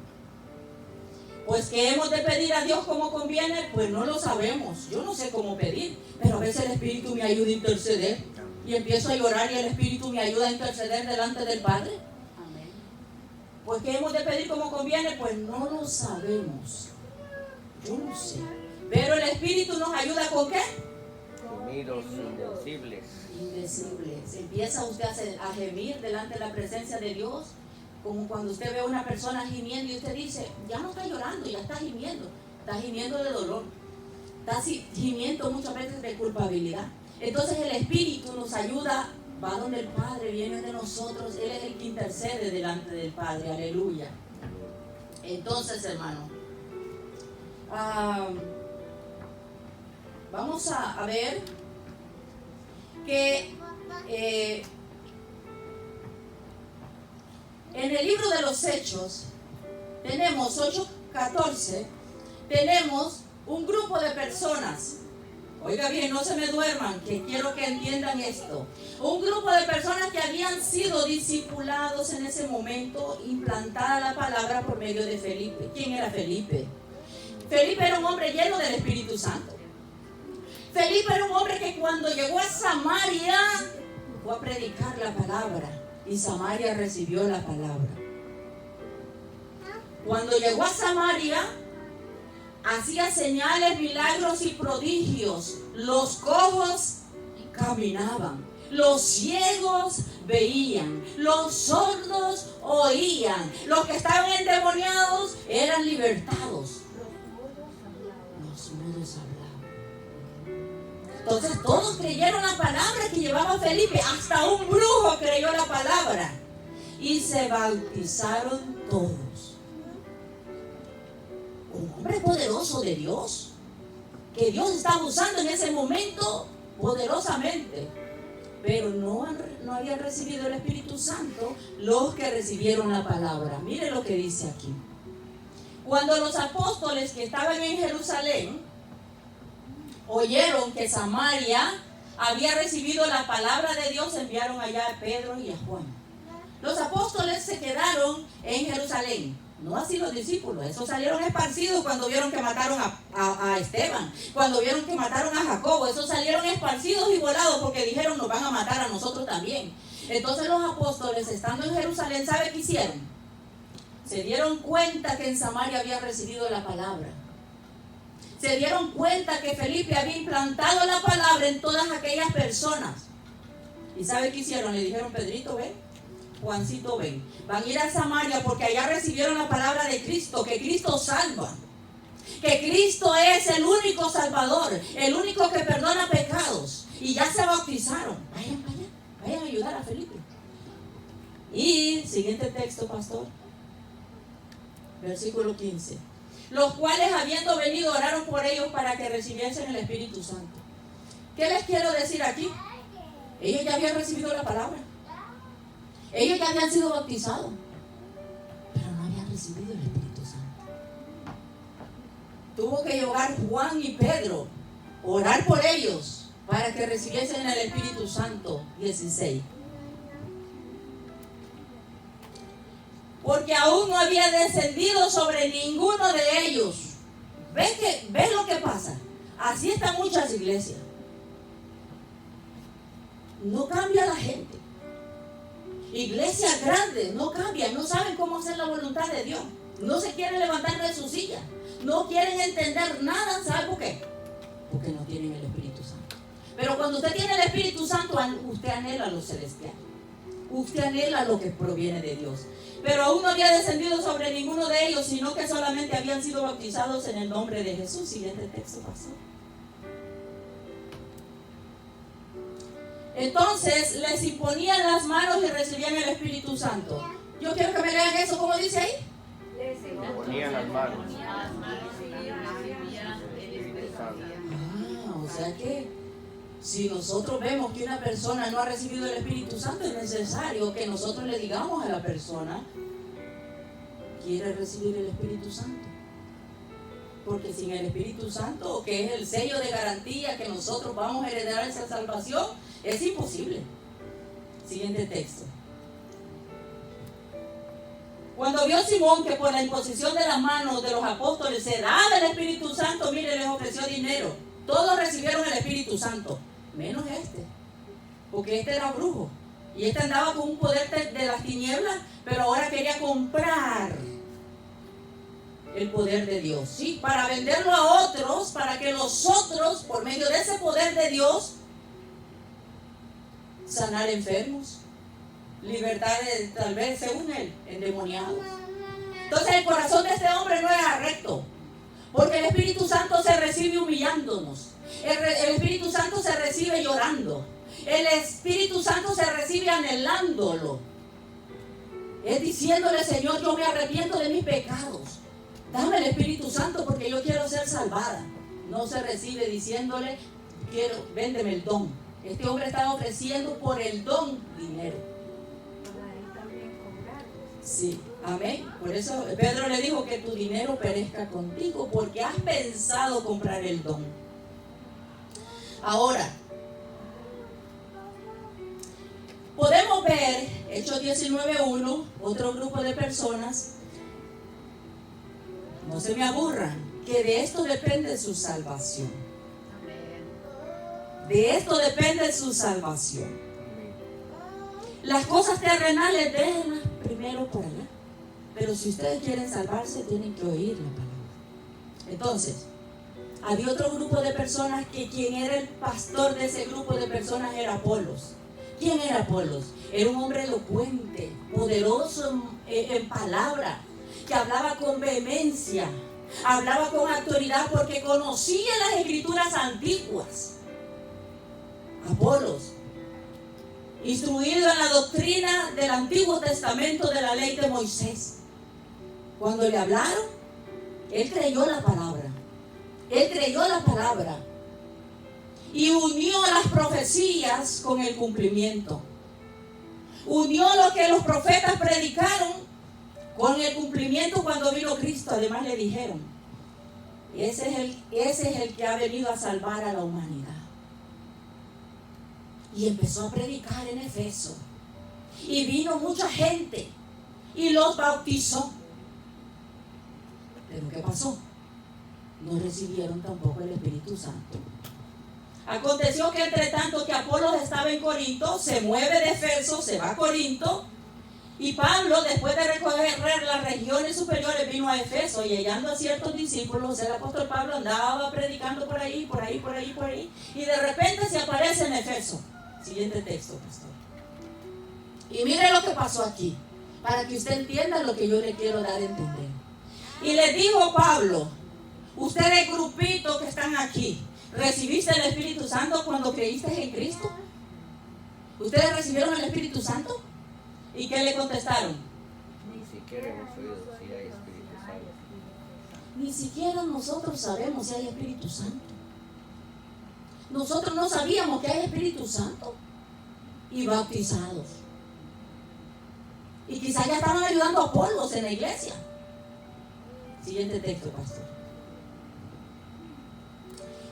Pues que hemos de pedir a Dios como conviene, pues no lo sabemos. Yo no sé cómo pedir, pero a veces el Espíritu me ayuda a interceder. Y empiezo a llorar y el Espíritu me ayuda a interceder delante del Padre. Amén. Pues que hemos de pedir como conviene, pues no lo sabemos. Yo no sé. Pero el Espíritu nos ayuda ¿con qué? Gemidos indecibles. Indecibles. Empieza usted a gemir delante de la presencia de Dios. Como cuando usted ve a una persona gimiendo y usted dice: ya no está llorando, ya está gimiendo de dolor, está gimiendo muchas veces de culpabilidad. Entonces el Espíritu nos ayuda, va donde el Padre, viene de nosotros, Él es el que intercede delante del Padre, aleluya. Entonces, hermano, vamos a ver que en el libro de los Hechos, tenemos 8:14, tenemos un grupo de personas. Oiga bien, no se me duerman, que quiero que entiendan esto. Un grupo de personas que habían sido discipulados en ese momento, implantada la palabra por medio de Felipe. ¿Quién era Felipe? Felipe era un hombre lleno del Espíritu Santo. Felipe era un hombre que cuando llegó a Samaria, fue a predicar la palabra. Y Samaria recibió la palabra. Cuando llegó a Samaria, hacía señales, milagros y prodigios. Los cojos caminaban, los ciegos veían, los sordos oían, los que estaban endemoniados eran libertados, los mudos hablaban. Entonces todos creyeron la palabra que llevaba Felipe, hasta un brujo creyó la palabra y se bautizaron todos. Un hombre poderoso de Dios, que Dios estaba usando en ese momento poderosamente, pero no habían recibido el Espíritu Santo los que recibieron la palabra. Mire lo que dice aquí. Cuando los apóstoles que estaban en Jerusalén oyeron que Samaria había recibido la palabra de Dios, enviaron allá a Pedro y a Juan. Los apóstoles se quedaron en Jerusalén, no así los discípulos. Esos salieron esparcidos cuando vieron que mataron a Esteban, cuando vieron que mataron a Jacobo. Esos salieron esparcidos y volados porque dijeron: nos van a matar a nosotros también. Entonces los apóstoles, estando en Jerusalén, ¿sabe qué hicieron? Se dieron cuenta que en Samaria había recibido la palabra. Se dieron cuenta que Felipe había implantado la palabra en todas aquellas personas. ¿Y sabe qué hicieron? Le dijeron: Pedrito, ven, Juancito, ven. Van a ir a Samaria porque allá recibieron la palabra de Cristo, que Cristo salva, que Cristo es el único salvador, el único que perdona pecados. Y ya se bautizaron. Vayan a ayudar a Felipe. Y siguiente texto, pastor. Versículo 15. Los cuales, habiendo venido, oraron por ellos para que recibiesen el Espíritu Santo. ¿Qué les quiero decir aquí? Ellos ya habían recibido la palabra. Ellos ya habían sido bautizados, pero no habían recibido el Espíritu Santo. Tuvo que llegar Juan y Pedro, orar por ellos para que recibiesen el Espíritu Santo. 16. Porque aún no había descendido sobre ninguno de ellos. ¿Ves lo que pasa? Así están muchas iglesias. No cambia la gente. Iglesias grandes no cambian, no saben cómo hacer la voluntad de Dios. No se quieren levantar de su silla. No quieren entender nada. ¿Sabe por qué? Porque no tienen el Espíritu Santo. Pero cuando usted tiene el Espíritu Santo, usted anhela lo celestial. Usted anhela lo que proviene de Dios. Pero aún no había descendido sobre ninguno de ellos, sino que solamente habían sido bautizados en el nombre de Jesús. Siguiente texto, pastor. Entonces les imponían las manos y recibían el Espíritu Santo. Yo quiero que me lean eso, ¿cómo dice ahí? Les imponían las manos. O sea que si nosotros vemos que una persona no ha recibido el Espíritu Santo, es necesario que nosotros le digamos a la persona: quiere recibir el Espíritu Santo. Porque sin el Espíritu Santo, que es el sello de garantía que nosotros vamos a heredar esa salvación, es imposible. Siguiente texto. Cuando vio Simón que por la imposición de las manos de los apóstoles se daba el Espíritu Santo, mire, les ofreció dinero. Todos recibieron el Espíritu Santo, menos este, porque este era brujo. Y este andaba con un poder de las tinieblas, pero ahora quería comprar el poder de Dios, ¿sí? Para venderlo a otros, para que los otros, por medio de ese poder de Dios, sanar enfermos, libertad tal vez, según él, endemoniados. Entonces el corazón de este hombre no era recto, porque el Espíritu Santo se recibe humillándonos. El Espíritu Santo se recibe llorando. El Espíritu Santo se recibe anhelándolo. Es diciéndole: Señor, yo me arrepiento de mis pecados. Dame el Espíritu Santo porque yo quiero ser salvada. No se recibe diciéndole: véndeme el don. Este hombre estaba ofreciendo por el don dinero. Sí, amén. Por eso Pedro le dijo: que tu dinero perezca contigo, porque has pensado comprar el don. Ahora, podemos ver, Hechos 19:1, otro grupo de personas. No se me aburran, que de esto depende su salvación. De esto depende su salvación. Las cosas terrenales déjenlas primero por allá. Pero si ustedes quieren salvarse, tienen que oír la palabra. Entonces, había otro grupo de personas que quien era el pastor de ese grupo de personas era Apolos. ¿Quién era Apolos? Era un hombre elocuente, poderoso en palabra, que hablaba con vehemencia, hablaba con autoridad porque conocía las escrituras antiguas. Apolos, instruido en la doctrina del Antiguo Testamento de la ley de Moisés. Cuando le hablaron, él creyó la palabra. Él creyó la palabra y unió las profecías con el cumplimiento. Unió lo que los profetas predicaron con el cumplimiento cuando vino Cristo. Además le dijeron: ese es el que ha venido a salvar a la humanidad. Y empezó a predicar en Efeso. Y vino mucha gente y los bautizó. Pero ¿qué pasó? No recibieron tampoco el Espíritu Santo. Aconteció que entre tanto que Apolos estaba en Corinto, se mueve de Efeso, se va a Corinto. Y Pablo, después de recorrer las regiones superiores, vino a Efeso, y hallando a ciertos discípulos, el apóstol Pablo andaba predicando por ahí. Y de repente se aparece en Efeso. Siguiente texto, pastor. Y mire lo que pasó aquí, para que usted entienda lo que yo le quiero dar a entender. Y le dijo Pablo: ustedes, grupitos que están aquí, ¿recibiste el Espíritu Santo cuando creíste en Cristo? ¿Ustedes recibieron el Espíritu Santo? ¿Y qué le contestaron? Ni siquiera hemos oído si hay Espíritu Santo. Ni siquiera nosotros sabemos si hay Espíritu Santo. Nosotros no sabíamos que hay Espíritu Santo. Y bautizados. Y quizás ya estaban ayudando a Apolos en la iglesia. Siguiente texto, pastor.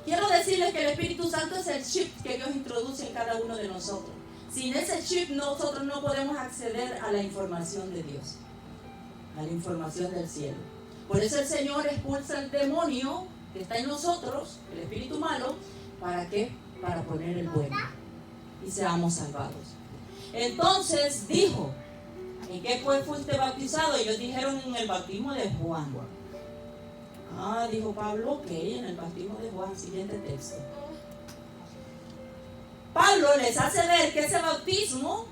Quiero decirles que el Espíritu Santo es el chip que Dios introduce en cada uno de nosotros. Sin ese chip nosotros no podemos acceder a la información de Dios, a la información del cielo. Por eso el Señor expulsa el demonio que está en nosotros, el espíritu malo. ¿Para qué? Para poner el bueno y seamos salvados. Entonces dijo: ¿en qué pues fuiste bautizado? Ellos dijeron: en el bautismo de Juan. Dijo Pablo: ok, en el bautismo de Juan. Siguiente texto. Pablo les hace ver que ese bautismo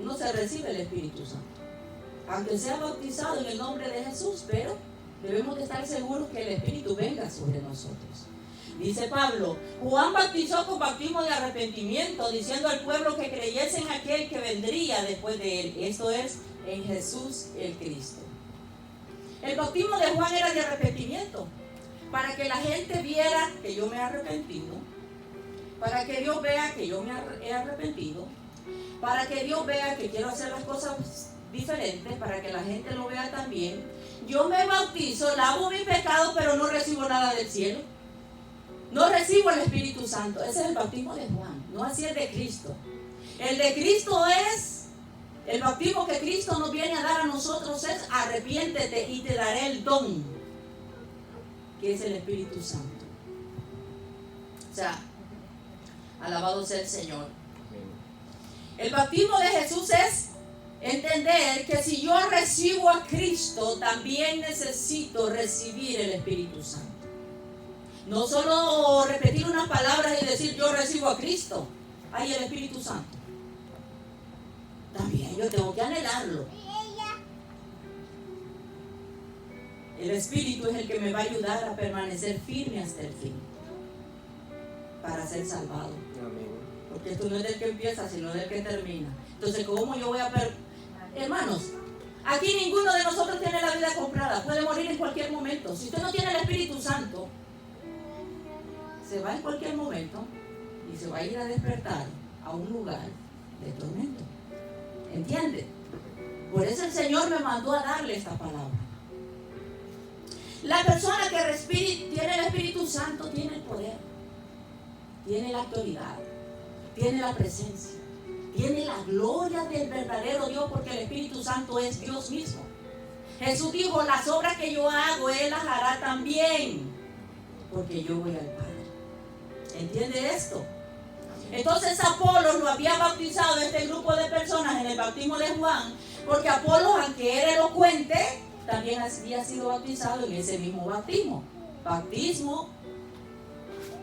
no se recibe el Espíritu Santo, aunque sea bautizado en el nombre de Jesús, pero debemos de estar seguros que el Espíritu venga sobre nosotros. Dice Pablo: Juan bautizó con bautismo de arrepentimiento, diciendo al pueblo que creyese en aquel que vendría después de él, esto es, en Jesús el Cristo. El bautismo de Juan era de arrepentimiento, para que la gente viera que yo me he arrepentido, para que Dios vea que yo me he arrepentido, para que Dios vea que quiero hacer las cosas diferente para que la gente lo vea también. Yo me bautizo, lavo mi pecado, pero no recibo nada del cielo. No recibo el Espíritu Santo. Ese es el bautismo de Juan, no así el de Cristo. El de Cristo es, el bautismo que Cristo nos viene a dar a nosotros es: arrepiéntete y te daré el don, que es el Espíritu Santo. O sea, alabado sea el Señor. El bautismo de Jesús es entender que si yo recibo a Cristo, también necesito recibir el Espíritu Santo. No solo repetir unas palabras y decir yo recibo a Cristo. Hay el Espíritu Santo. También yo tengo que anhelarlo. El Espíritu es el que me va a ayudar a permanecer firme hasta el fin, para ser salvado. Porque esto no es del que empieza, sino del que termina. Entonces, ¿cómo yo voy a Hermanos, aquí ninguno de nosotros tiene la vida comprada. Puede morir en cualquier momento. Si usted no tiene el Espíritu Santo, se va en cualquier momento y se va a ir a despertar a un lugar de tormento. ¿Entiende? Por eso el Señor me mandó a darle esta palabra. La persona que tiene el Espíritu Santo tiene el poder, tiene la autoridad, tiene la presencia, tiene la gloria del verdadero Dios, porque el Espíritu Santo es Dios mismo. Jesús dijo: las obras que yo hago, Él las hará también, porque yo voy al Padre. ¿Entiende esto? Entonces Apolos lo había bautizado este grupo de personas en el bautismo de Juan, porque Apolos, aunque era elocuente, también había sido bautizado en ese mismo bautismo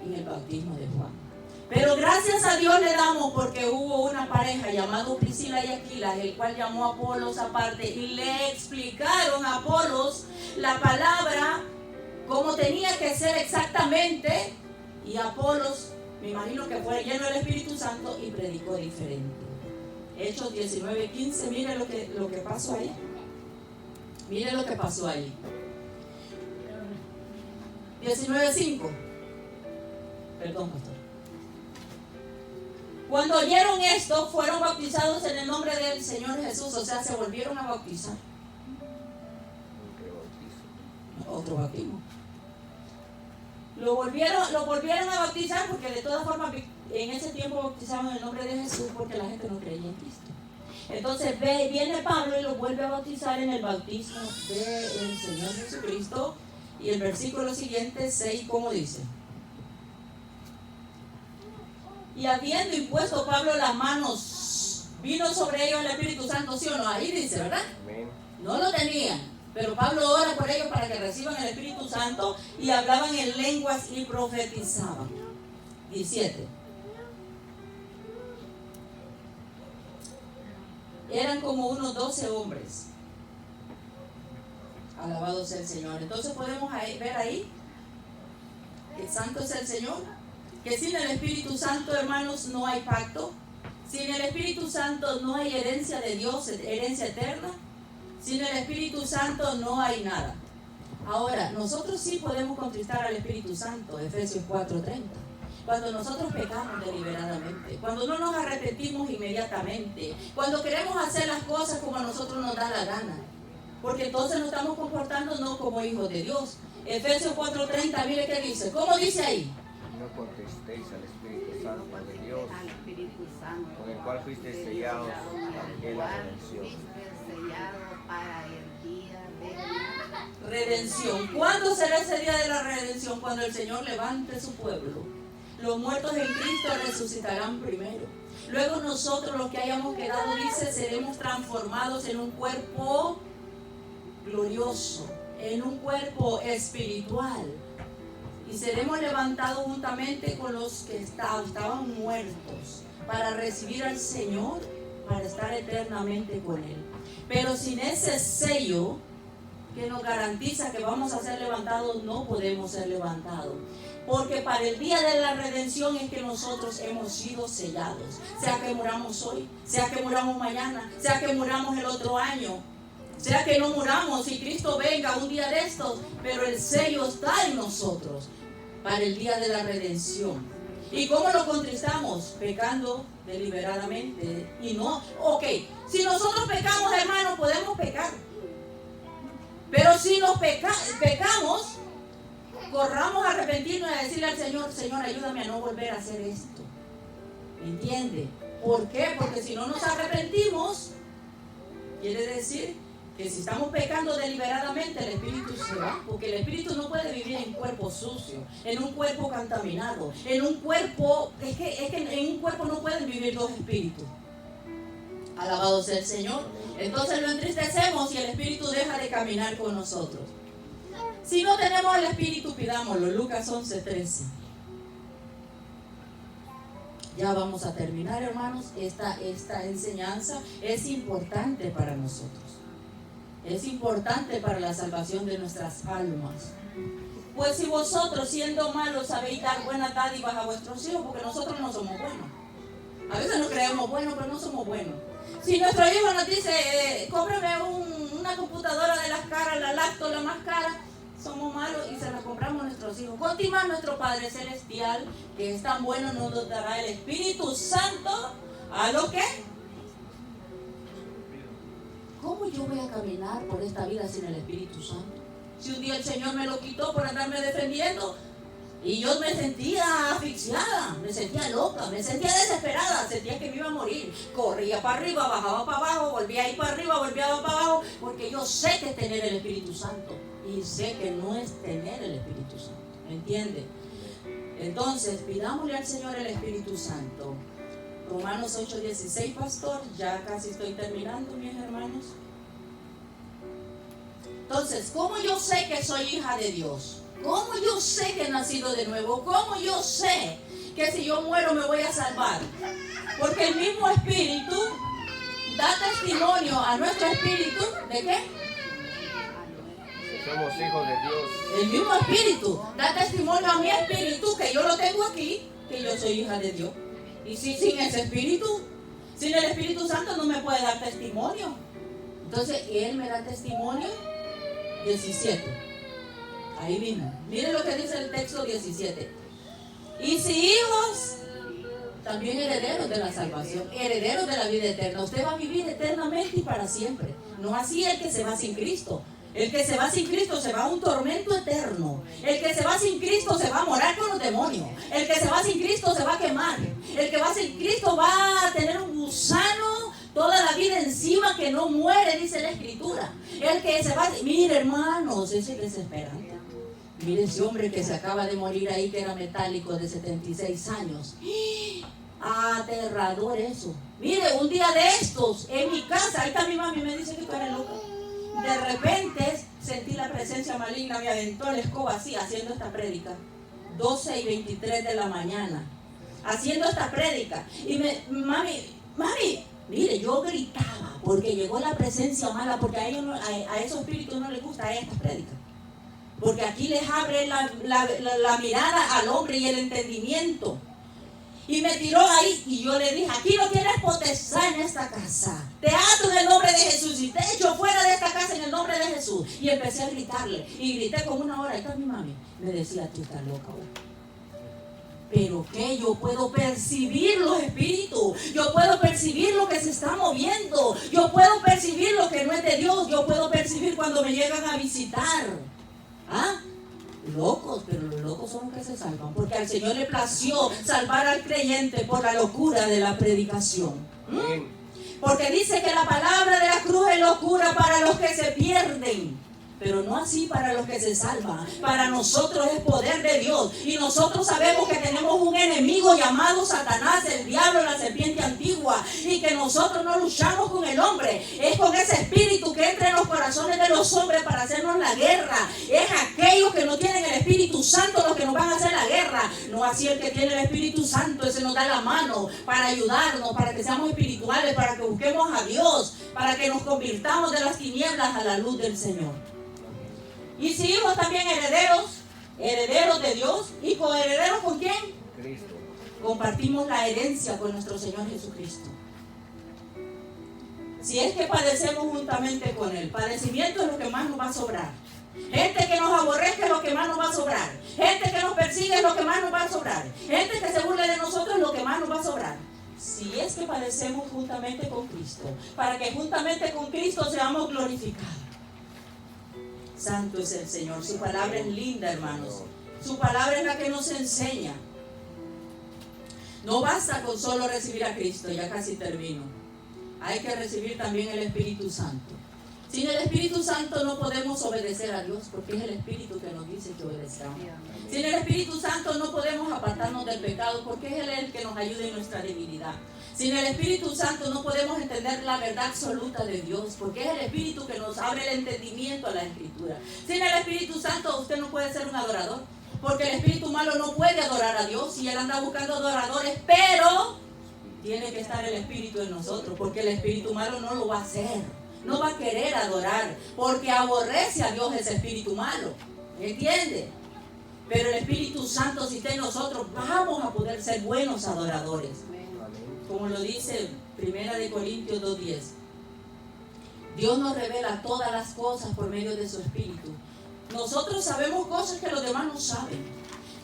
y el bautismo de Juan. Pero gracias a Dios le damos, porque hubo una pareja llamada Priscila y Aquila, el cual llamó a Apolos aparte y le explicaron a Apolos la palabra como tenía que ser exactamente, y Apolos, me imagino que fue lleno del Espíritu Santo y predicó diferente. Hechos 19:15, mire lo que pasó ahí. Mire lo que pasó ahí. 19:5. Perdón, pastor. Cuando oyeron esto, fueron bautizados en el nombre del Señor Jesús. O sea, se volvieron a bautizar. Otro bautismo. Lo volvieron a bautizar, porque de todas formas en ese tiempo bautizaban en el nombre de Jesús, porque la gente no creía en Cristo. Entonces viene Pablo y lo vuelve a bautizar en el bautismo del Señor Jesucristo. Y el versículo siguiente, 6, ¿cómo dice? Y habiendo impuesto Pablo las manos, vino sobre ellos el Espíritu Santo, ¿sí o no? Ahí dice, ¿verdad? Amén. No lo tenían, pero Pablo ora por ellos para que reciban el Espíritu Santo, y hablaban en lenguas y profetizaban. 17. Eran como unos 12 hombres. Alabado sea el Señor. Entonces podemos ver ahí que santo es el Señor. Que sin el Espíritu Santo, hermanos, no hay pacto. Sin el Espíritu Santo no hay herencia de Dios, herencia eterna. Sin el Espíritu Santo no hay nada. Ahora, nosotros sí podemos contristar al Espíritu Santo, Efesios 4:30. Cuando nosotros pecamos deliberadamente, cuando no nos arrepentimos inmediatamente, cuando queremos hacer las cosas como a nosotros nos da la gana, porque entonces nos estamos comportando no como hijos de Dios. Efesios 4:30, mire qué dice. ¿Cómo dice ahí? No contristéis al Espíritu Santo de Dios, con el cual fuisteis sellados en la redención. Redención. ¿Cuándo será ese día de la redención? Cuando el Señor levante su pueblo. Los muertos en Cristo resucitarán primero. Luego nosotros, los que hayamos quedado, dice, seremos transformados en un cuerpo glorioso, en un cuerpo espiritual. Y seremos levantados juntamente con los que estaban muertos, para recibir al Señor, para estar eternamente con Él. Pero sin ese sello que nos garantiza que vamos a ser levantados, no podemos ser levantados. Porque para el día de la redención es que nosotros hemos sido sellados. Sea que muramos hoy, sea que muramos mañana, sea que muramos el otro año, sea que no muramos y Cristo venga un día de estos, pero el sello está en nosotros para el día de la redención. ¿Y cómo lo contristamos? Pecando deliberadamente. Y no, ok, si nosotros pecamos, hermanos, podemos pecar. Pero si nos pecamos, corramos a arrepentirnos y a decirle al Señor, Señor, ayúdame a no volver a hacer esto. ¿Me entiende? ¿Por qué? Porque si no nos arrepentimos, quiere decir que si estamos pecando deliberadamente, el espíritu se va. Porque el espíritu no puede vivir en un cuerpo sucio, en un cuerpo contaminado, en un cuerpo, es que en un cuerpo no pueden vivir dos espíritus. Alabado sea el Señor. Entonces lo entristecemos y el espíritu deja de caminar con nosotros. Si no tenemos el espíritu, pidámoslo. Lucas 11:13. Ya vamos a terminar, hermanos. Esta enseñanza es importante para nosotros. Es importante para la salvación de nuestras almas. Pues si vosotros, siendo malos, sabéis dar buenas dádivas a vuestros hijos, porque nosotros no somos buenos. A veces nos creemos buenos, pero no somos buenos. Si nuestro hijo nos dice, cómprame una computadora de las caras, la laptop, la más cara, somos malos y se la compramos a nuestros hijos. Continúa nuestro Padre Celestial, que es tan bueno, nos dará el Espíritu Santo a lo que. ¿Cómo yo voy a caminar por esta vida sin el Espíritu Santo? Si un día el Señor me lo quitó por andarme defendiendo y yo me sentía asfixiada, me sentía loca, me sentía desesperada, sentía que me iba a morir. Corría para arriba, bajaba para abajo, volvía a ir para arriba, volvía para abajo, porque yo sé que es tener el Espíritu Santo y sé que no es tener el Espíritu Santo. ¿Me entiende? Entonces, pidámosle al Señor el Espíritu Santo. Romanos 8:16, pastor, ya casi estoy terminando, mis hermanos. Entonces, ¿cómo yo sé que soy hija de Dios? ¿Cómo yo sé que he nacido de nuevo? ¿Cómo yo sé que si yo muero me voy a salvar? Porque el mismo Espíritu da testimonio a nuestro Espíritu, ¿de qué? Somos hijos de Dios. El mismo Espíritu da testimonio a mi Espíritu, que yo lo tengo aquí, que yo soy hija de Dios. Y si sin ese Espíritu, sin el Espíritu Santo no me puede dar testimonio. Entonces, Él me da testimonio. 17. Ahí mismo. Miren lo que dice el texto 17. Y si hijos, también herederos de la salvación, herederos de la vida eterna. Usted va a vivir eternamente y para siempre. No así el que se va sin Cristo. El que se va sin Cristo se va a un tormento eterno. El que se va sin Cristo se va a morar con los demonios. El que se va sin Cristo se va a quemar. El que va sin Cristo va a tener un gusano toda la vida encima que no muere, dice la Escritura. El que se va, mire hermanos, ese es desesperante. Mire ese hombre que se acaba de morir ahí, que era metálico, de 76 años. Aterrador eso. Mire, un día de estos, en mi casa, ahí está mi mami, me dice que tú eres loca. De repente sentí la presencia maligna, me aventó la escoba así, haciendo esta prédica. 12:23 de la mañana, haciendo esta prédica. Y mami, mire, yo gritaba, porque llegó la presencia mala, porque a ellos a esos espíritus no les gusta estas prédicas. Porque aquí les abre la mirada al hombre y el entendimiento. Y me tiró ahí y yo le dije, aquí no tienes potestad en esta casa. Te ato en el nombre de Jesús y te echo fuera de esta casa en el nombre de Jesús. Y empecé a gritarle. Y grité como una hora. Ahí está mi mami. Me decía, tú estás loca, güey. Pero que yo puedo percibir los espíritus. Yo puedo percibir lo que se está moviendo. Yo puedo percibir lo que no es de Dios. Yo puedo percibir cuando me llegan a visitar. ¿Ah? Locos, pero los locos son los que se salvan, porque al Señor le plació salvar al creyente por la locura de la predicación. Porque dice que la palabra de la cruz es locura para los que se pierden, pero no así para los que se salvan. Para nosotros es poder de Dios, y nosotros sabemos que tenemos un enemigo llamado Satanás, el diablo, la serpiente antigua, y que nosotros no luchamos con el hombre, es con ese espíritu que entra en los corazones de los hombres para hacernos la guerra. Es aquellos que no tienen el Espíritu Santo los que nos van a hacer la guerra, no así el que tiene el Espíritu Santo. Ese nos da la mano para ayudarnos, para que seamos espirituales, para que busquemos a Dios, para que nos convirtamos de las tinieblas a la luz del Señor. Y si hijos también herederos de Dios, y coherederos ¿con quién? Cristo. Compartimos la herencia con nuestro Señor Jesucristo. Si es que padecemos juntamente con Él, padecimiento es lo que más nos va a sobrar. Gente que nos aborrezca es lo que más nos va a sobrar. Gente que nos persigue es lo que más nos va a sobrar. Gente que se burle de nosotros es lo que más nos va a sobrar. si es que padecemos juntamente con Cristo, para que juntamente con Cristo seamos glorificados. Santo es el Señor. Su palabra es linda, hermanos. Su palabra es la que nos enseña. No basta con solo recibir a Cristo, ya casi termino. Hay que recibir también el Espíritu Santo. Sin el Espíritu Santo no podemos obedecer a Dios, porque es el Espíritu que nos dice que obedezcamos. Sin el Espíritu Santo no podemos apartarnos del pecado, porque es Él el que nos ayuda en nuestra debilidad. Sin el Espíritu Santo no podemos entender la verdad absoluta de Dios, porque es el Espíritu que nos abre el entendimiento a la Escritura. Sin el Espíritu Santo usted no puede ser un adorador, porque el espíritu malo no puede adorar a Dios y él anda buscando adoradores, pero tiene que estar el Espíritu en nosotros, porque el espíritu malo no lo va a hacer, no va a querer adorar, porque aborrece a Dios ese espíritu malo, ¿entiende? Pero el Espíritu Santo, si está en nosotros, vamos a poder ser buenos adoradores, como lo dice 1 Corintios 2:10. Dios nos revela todas las cosas por medio de su Espíritu. Nosotros sabemos cosas que los demás no saben.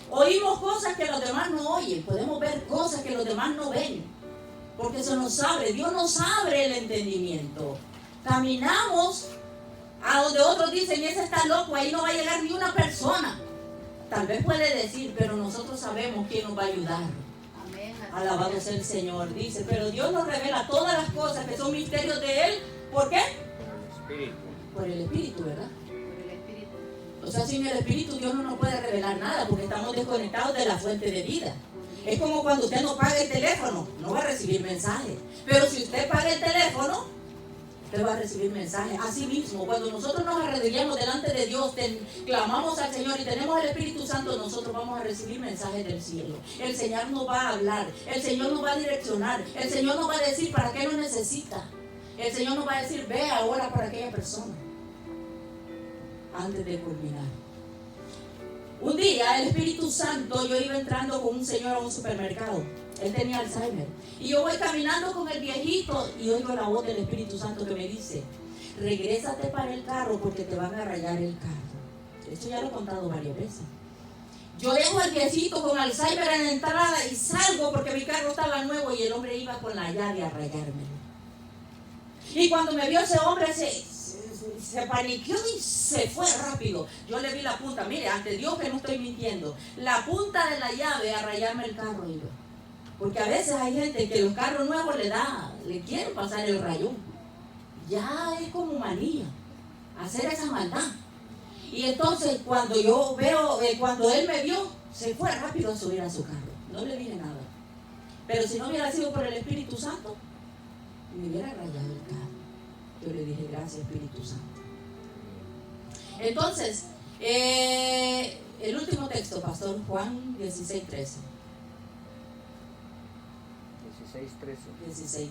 Oímos cosas que los demás no oyen. Podemos ver cosas que los demás no ven. Porque eso nos abre. Dios nos abre el entendimiento. Caminamos a donde otros dicen, ese está loco, ahí no va a llegar ni una persona. Tal vez puede decir, pero nosotros sabemos quién nos va a ayudar. Amén. Alabado sea el Señor. Dice, pero Dios nos revela todas las cosas que son misterios de Él. ¿Por qué? Por el Espíritu. Por el Espíritu, ¿verdad? O sea, sin el Espíritu Dios no nos puede revelar nada, porque estamos desconectados de la fuente de vida. Es como cuando usted no paga el teléfono, no va a recibir mensajes. Pero si usted paga el teléfono, usted va a recibir mensajes. Así mismo, cuando nosotros nos arrodillamos delante de Dios, clamamos al Señor y tenemos el Espíritu Santo, nosotros vamos a recibir mensajes del cielo. El Señor nos va a hablar, el Señor nos va a direccionar, el Señor nos va a decir para qué nos necesita. El Señor nos va a decir, ve ahora para aquella persona. Antes de culminar, un día el Espíritu Santo, yo iba entrando con un señor a un supermercado. Él tenía Alzheimer y yo voy caminando con el viejito y oigo la voz del Espíritu Santo que me dice, regrésate para el carro porque te van a rayar el carro. Esto ya lo he contado varias veces. Yo dejo al viejito con Alzheimer en la entrada y salgo porque mi carro estaba nuevo y el hombre iba con la llave a rayármelo. Y cuando me vio ese hombre se paniqueó y se fue rápido. Yo le vi la punta, mire, ante Dios que no estoy mintiendo, la punta de la llave a rayarme el carro iba. Porque a veces hay gente que los carros nuevos le quieren pasar el rayón. Ya es como manía hacer esa maldad. Y entonces cuando yo veo, cuando él me vio, se fue rápido a subir a su carro. No le dije nada. Pero si no hubiera sido por el Espíritu Santo, me hubiera rayado el carro. Yo le dije, gracias Espíritu Santo. Entonces, el último texto, pastor, Juan 16:13. 16:13.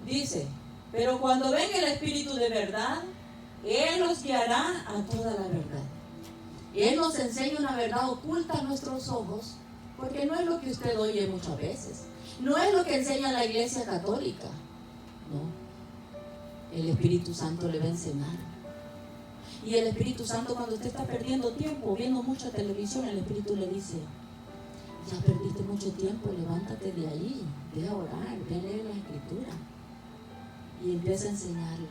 Dice, pero cuando venga el Espíritu de verdad, Él los guiará a toda la verdad. Él nos enseña una verdad oculta a nuestros ojos, porque no es lo que usted oye muchas veces. No es lo que enseña la Iglesia Católica. No. El Espíritu Santo le va a enseñar. Y el Espíritu Santo, cuando usted está perdiendo tiempo viendo mucha televisión, el Espíritu le dice, ya perdiste mucho tiempo, levántate de ahí, ve a orar, ve a leer la Escritura. Y empieza a enseñarle.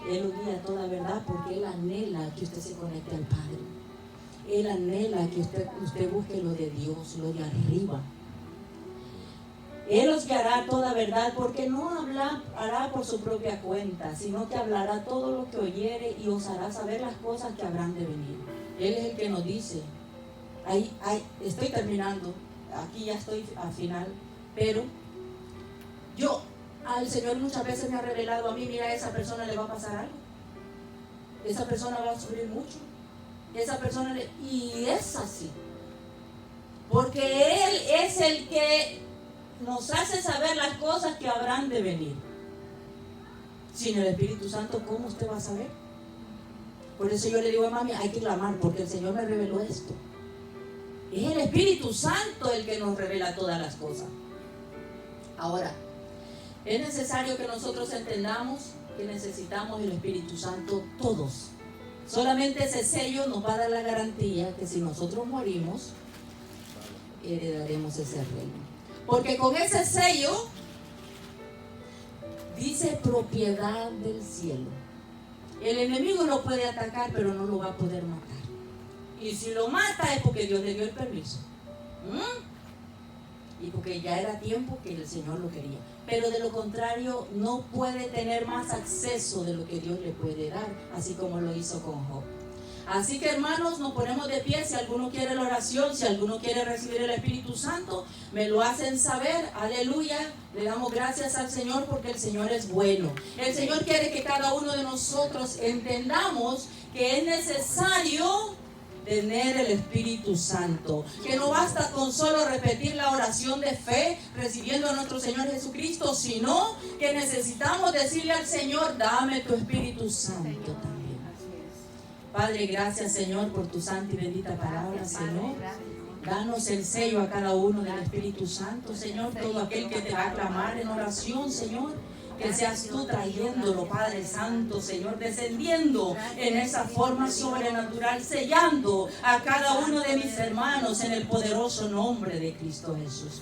Él lo guía a toda verdad porque Él anhela que usted se conecte al Padre. Él anhela que usted busque lo de Dios, lo de arriba. Él os guiará a toda verdad, porque no hará por su propia cuenta, sino que hablará todo lo que oyere y os hará saber las cosas que habrán de venir. Él es el que nos dice, estoy terminando, aquí ya estoy al final, pero al Señor muchas veces me ha revelado a mí, mira, a esa persona le va a pasar algo, esa persona va a sufrir mucho, y es así, porque Él es el que nos hace saber las cosas que habrán de venir. Sin el Espíritu Santo, ¿cómo usted va a saber? Por eso yo le digo a mami, hay que clamar, porque el Señor me reveló esto. Es el Espíritu Santo el que nos revela todas las cosas. Ahora, es necesario que nosotros entendamos que necesitamos el Espíritu Santo todos. Solamente ese sello nos va a dar la garantía que si nosotros morimos, heredaremos ese reino. Porque con ese sello dice propiedad del cielo. El enemigo lo puede atacar, pero no lo va a poder matar. Y si lo mata es porque Dios le dio el permiso. Y porque ya era tiempo que el Señor lo quería. Pero de lo contrario, no puede tener más acceso de lo que Dios le puede dar, así como lo hizo con Job. Así que, hermanos, nos ponemos de pie. Si alguno quiere la oración, si alguno quiere recibir el Espíritu Santo, me lo hacen saber. Aleluya. Le damos gracias al Señor porque el Señor es bueno. El Señor quiere que cada uno de nosotros entendamos que es necesario tener el Espíritu Santo, que no basta con solo repetir la oración de fe recibiendo a nuestro Señor Jesucristo, sino que necesitamos decirle al Señor: dame tu Espíritu Santo también. Padre, gracias, Señor, por tu santa y bendita palabra, Señor. Danos el sello a cada uno del Espíritu Santo, Señor. Todo aquel que te va a clamar en oración, Señor, que seas tú trayéndolo, Padre Santo, Señor, descendiendo en esa forma sobrenatural, sellando a cada uno de mis hermanos en el poderoso nombre de Cristo Jesús.